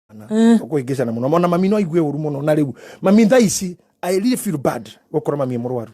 Okugicana muno mona mami no igwe uru muno na riu mami thaici I really feel bad gukora mami murwaru.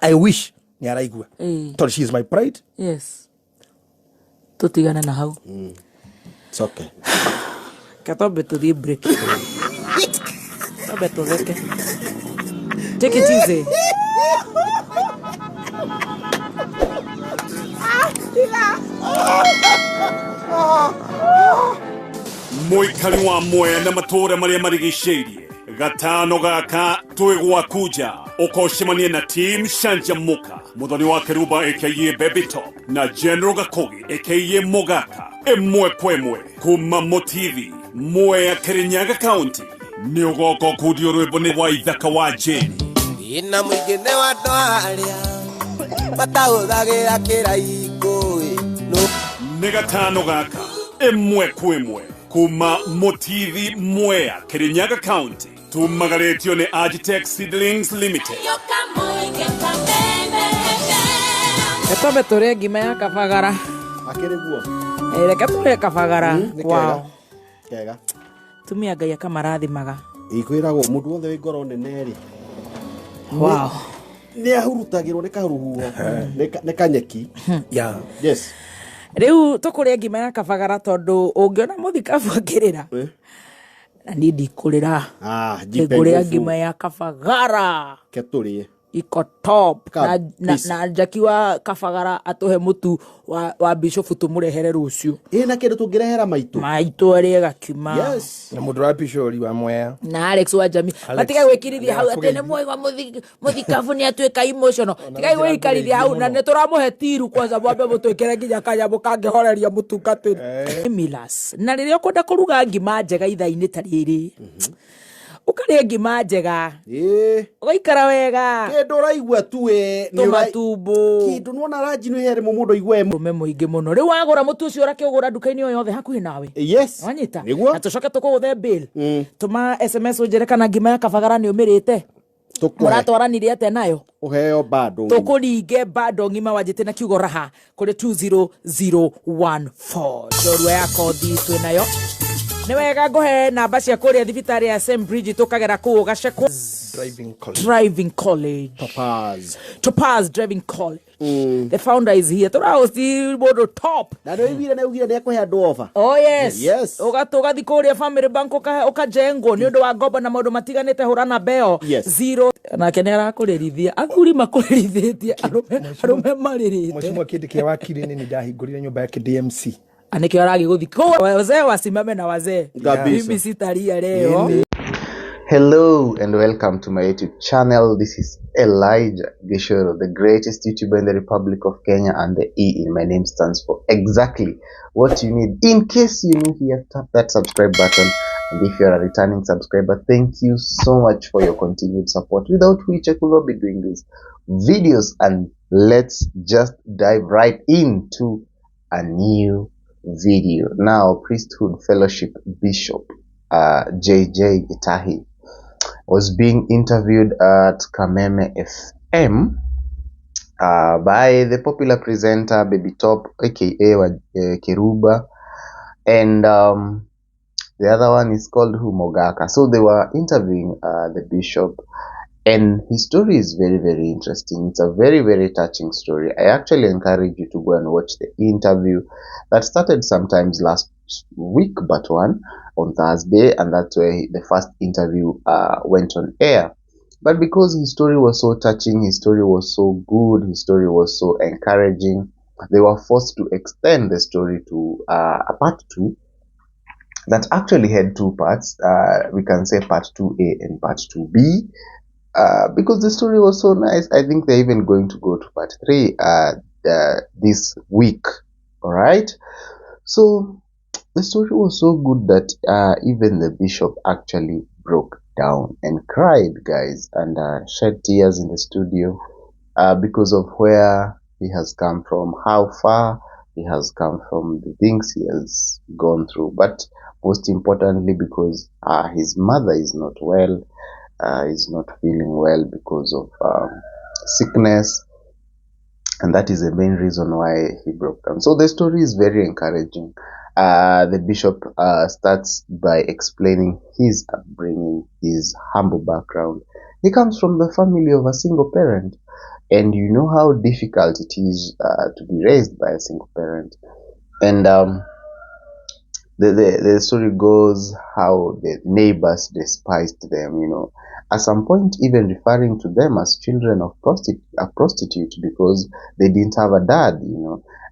I wish ni araigua tondu she is my pride. Yes, tutigana na hau. It's okay. Katobe to the break. Katobe to zeke. Take it easy. Muikari wa moya na matora maria marigiceirie gatano gaka twigwa kuja ukoshimanie na team Shanja Muka muthoni wa Kiruba aka Baby Top na General Gakogi aka Mogaka emwe kwemwe kuma motivi mwe ya Kirinyaga County ni ugoko kudio rwimbo ni wa ithaka wa jeni ina mwigene wa dwaria batahuthagira kiraiko no ni gatano gaka emwe kwemwe kuma motivi mwea Kirinyaga County tumagaretio ni Agitech Seedlings Limited. Katobe tore ngima ya kabagara. Akere guo. Reke tore kabagara. Wow. Kega. Tumia Ngai akamarathimaga. Ikwiragwo mundu wothe wi ngoro nene ri. Wow. Ni ahurutagirwo ni karuhuo. Ni kanyeki. Yeah. Yes. Riu tukuria ngima ya kabagara tondu ungiona muthikabu akirira. Na ni ndikurira. Nguria ngima ya kabagara. Keturie. Iko top na Jackie wa kabagara atuhe mutu wa Bishop tumurehere rucio. Na kindu tungirehera maitu ari gakima. Yes. Na mundu wa Bishop wa Mwea. Na Alex wa Jami. Batiga gwikirithia hau atene mwega muthikabu ni atuika emotional. Tiga gwikarithia hau na neturamuhe tiru kwanza mwambe mutwikire nginya kanyambu kangihoreria mutungatiri. Milas. Na riria ukunda kuruga ngima njega ithaini ta riri. Ukaria ngima njega. Ugaikara wega. Kindu raigua tu ni matumbo. Kindu nona ranjinu here mundu igwe mume muingi muno. Riu wagura mutu ucio urakiugura duka-ini yothe hakuhi nawe. Yes. Wanyita. Na tucoke tukuguthe bill. Tuma SMS unjire kana ngima ya kabagara ni umirite. Muratwaranirie ate nayo. Uheo bado. Tukuringe bado ngima wanjite na kiugo raha kuri 20014. Ndorwa yako thiitwe nayo. Ni wega nguhe namba cia kuria thibitari ya St Bridget tukagera ku gacekwo driving college Topaz driving college. The founder is here. Tora hosti bodo top. Na ndio hivi na ugira ni akuhe andu offer. Oh yes. Ugatugathi kuria family bank ukajengo ni undu wa ngombo na maundu matiganite hurana beo 0 na kenera kuririthia athuri makuririthĩtie arume maririte. Mheshimiwa kiti kia wakili ni ndahingurire nyumba yake DMC. Aneke aragi guthiko wazee wasimame na wazee. Mimi sitaria leo. Hello and welcome to my YouTube channel. This is Elijah Gishoro, the greatest YouTuber in the Republic of Kenya, and the E in my name stands for exactly what you need. In case you're new here, tap that subscribe button, and if you're a returning subscriber, thank you so much for your continued support, without which I could not be doing these videos. And let's just dive right into a new video. Now, Priesthood Fellowship Bishop JJ Itahi was being interviewed at Kameme FM by the popular presenter Baby Top aka Wakiruba, and the other one is called Mogaka. So they were interviewing the bishop, and his story is very, very interesting. It's a very, very touching story. I actually encourage you to go and watch the interview that started sometimes last week, but one on Thursday, and that's where the first interview went on air. But because his story was so touching, his story was so good, his story was so encouraging, they were forced to extend the story to a part 2 that actually had 2 parts. We can say part 2A and part 2B. Because the story was so nice, I think they're even going to go to part 3 this week. Alright? So, the story was so good that even the bishop actually broke down and cried, guys, and shed tears in the studio because of where he has come from, how far he has come from, the things he has gone through. But most importantly, because his mother is not well, is not feeling well because of sickness, and that is the main reason why he broke down. So the story is very encouraging. The bishop starts by explaining his upbringing, his humble background. He comes from the family of a single parent, and you know how difficult it is to be raised by a single parent. And the story goes how the neighbors despised them, at some point even referring to them as children of a prostitute because they didn't have a dad.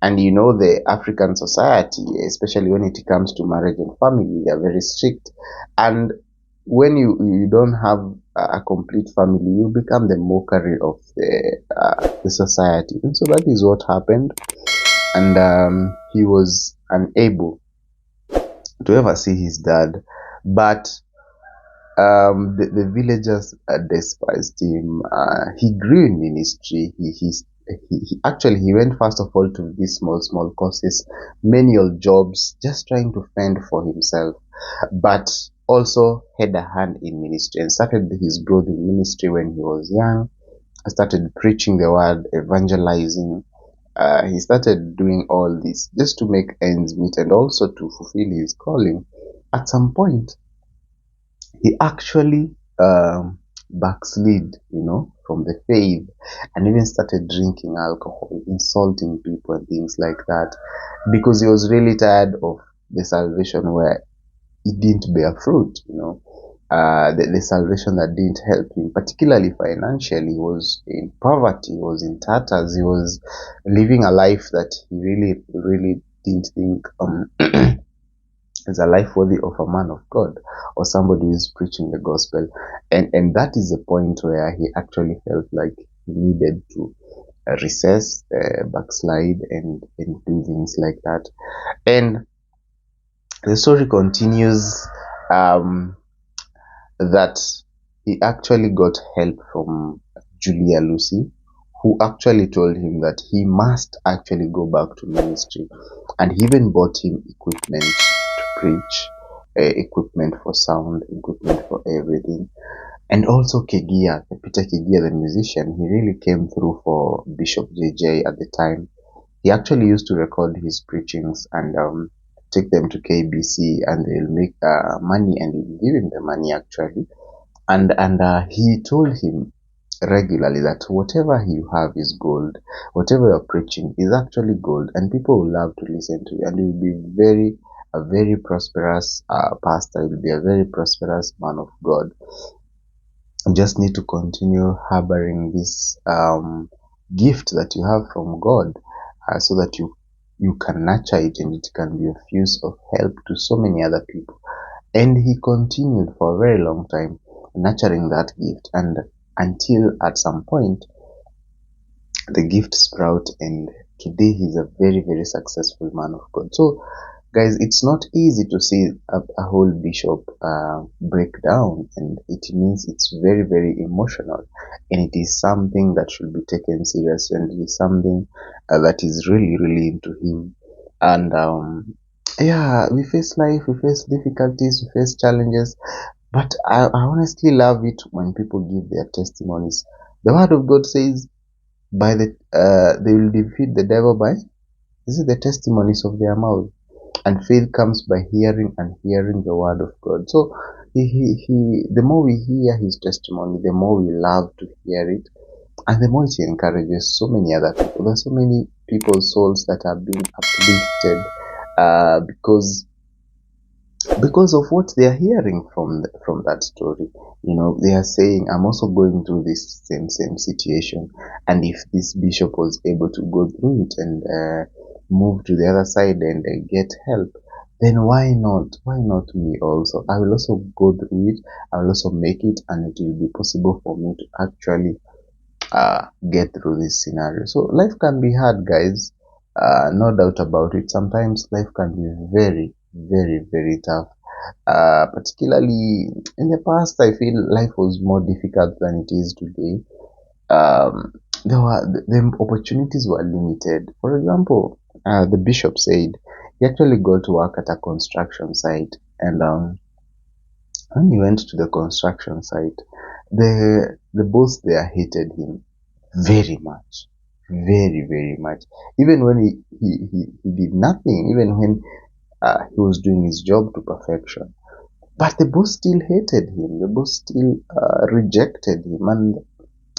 And the African society, especially when it comes to marriage and family, they are very strict. And when you don't have a complete family, you become the mockery of the society. And so that is what happened. And he was unable to ever see his dad, but the villagers despised him. He grew in ministry. He actually he went first of all to these small courses, menial jobs, just trying to fend for himself, but also had a hand in ministry and started his growth in ministry when he was young. Started preaching the word, evangelizing. He started doing all this just to make ends meet and also to fulfill his calling. At some point, he actually backslid, from the faith, and even started drinking alcohol, insulting people and things like that, because he was really tired of the salvation where it didn't bear fruit, the salvation that didn't help him, particularly financially. He was in poverty, he was in tatters, he was living a life that he really didn't think is a life worthy of a man of God or somebody who is preaching the gospel. And that is the point where he actually felt like he needed to recess, backslide, and do things like that. And the story continues that he actually got help from Julia Lucy, who actually told him that he must actually go back to ministry. And he even bought him equipment to preach, equipment for sound, equipment for everything. And also Kegia, Peter Kegia, the musician, he really came through for Bishop JJ at the time. He actually used to record his preachings and take them to KBC, and they'll make money, and he'll give him the money actually. And he told him regularly that whatever you have is gold, whatever you're preaching is actually gold, and people will love to listen to you, and you'll be a very prosperous pastor. You'll be a very prosperous man of God. You just need to continue harboring this gift that you have from God, so that you can nurture it and it can be of use of help to so many other people. And he continued for a very long time nurturing that gift, and until at some point the gift sprout, and today he's a very, very successful man of God. So guys, it's not easy to see a whole bishop break down, and it means it's very, very emotional, and it is something that should be taken seriously, and it is something that is really, really into him. And yeah, we face life, we face difficulties, we face challenges, but I honestly love it when people give their testimonies. The word of God says, by they will defeat the devil by the testimonies of their mouth. And faith comes by hearing, and hearing the word of God. So the more we hear his testimony, the more we love to hear it, and the more it encourages so many other people. There's so many people's souls that are being uplifted because of what they are hearing from that story. They are saying, I'm also going through this same situation, and if this bishop was able to go through it and move to the other side and get help, then why not me also? I will also go through it, I will also make it, and it will be possible for me to actually get through this scenario. So life can be hard, guys, no doubt about it. Sometimes life can be very, very, very tough. Particularly in the past, I feel life was more difficult than it is today. The opportunities were limited. For example, the bishop said he actually got to work at a construction site, and when he went to the construction site, the boss there hated him very much, very, very much. Even when he did nothing, even when he was doing his job to perfection. But the boss still hated him. The boss still rejected him. And,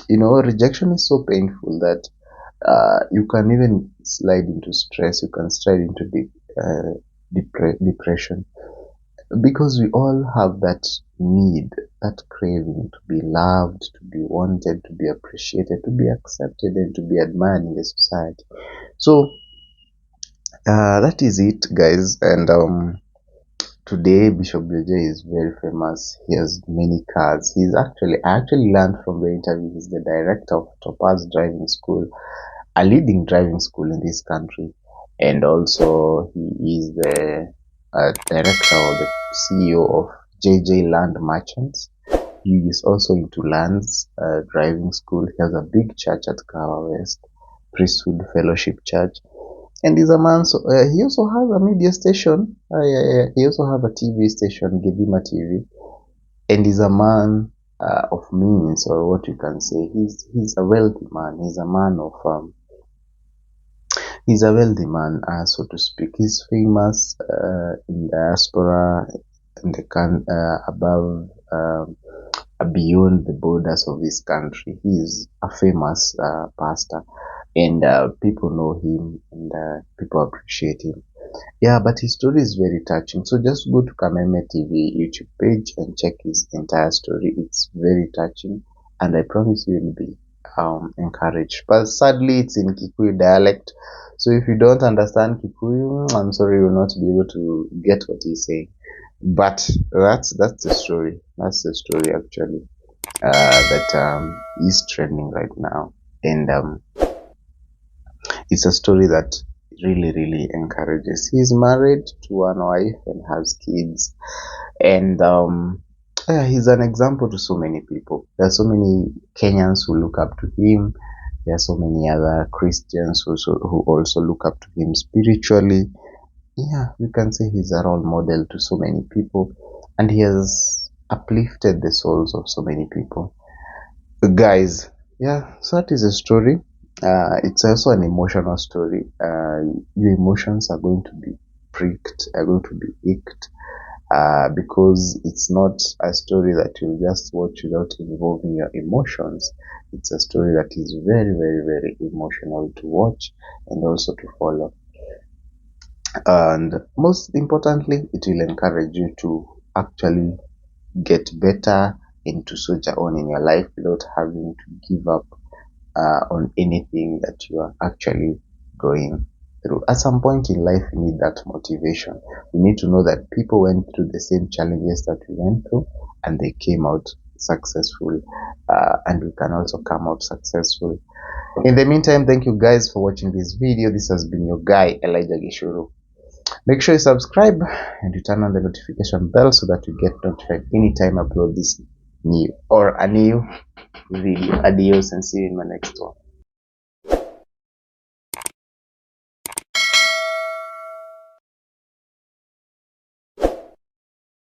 rejection is so painful that you can even slide into stress. You can slide into depression. Because we all have that need, that craving to be loved, to be wanted, to be appreciated, to be accepted, and to be admired in the society. So that is it, guys. And today Bishop JJ is very famous. He has many cars. I actually learned from the interview, he's the director of Topaz Driving School, a leading driving school in this country. And also he is the director or the CEO of JJ Land Merchants. He is also into lands driving school. He has a big church at Kawa West, Priesthood Fellowship Church. And he's a man, so he also has a media station. He also has a TV station, Gedima TV. And he's a man of means, or what you can say. He's a wealthy man. He's a man of he's a wealthy man, so to speak. He's famous in diaspora, in the above, beyond the borders of this country. He is a famous pastor, and people know him, and people appreciate him. Yeah, but his story is very touching. So just go to Kameme TV YouTube page and check his entire story. It's very touching, and I promise you will be encouraged. But sadly, it's in Kikuyu dialect. So if you don't understand Kikuyu, I'm sorry, you will not be able to get what he's saying. But that's the story. That's the story actually that is trending right now, and it's a story that really encourages. He's married to one wife and has kids, and he's an example to so many people. There are so many Kenyans who look up to him. There are so many other Christians who also look up to him spiritually. Yeah, we can say he's a role model to so many people, and he has uplifted the souls of so many people. Guys, yeah, so that is a story. It's also an emotional story. Your emotions are going to be pricked, are going to be icked, because it's not a story that you just watch without involving your emotions. It's a story that is very emotional to watch and also to follow. And most importantly, it will encourage you to actually get better and to soldier on in your life without having to give up on anything that you are actually going through. At some point in life, you need that motivation. You need to know that people went through the same challenges that we went through, and they came out successful, and we can also come out successful. In the meantime, thank you guys for watching this video. This has been your guy, Elijah Gishuru. Make sure you subscribe and you turn on the notification bell so that you get notified anytime I upload this new or a new video. Adios, and see you in my next one.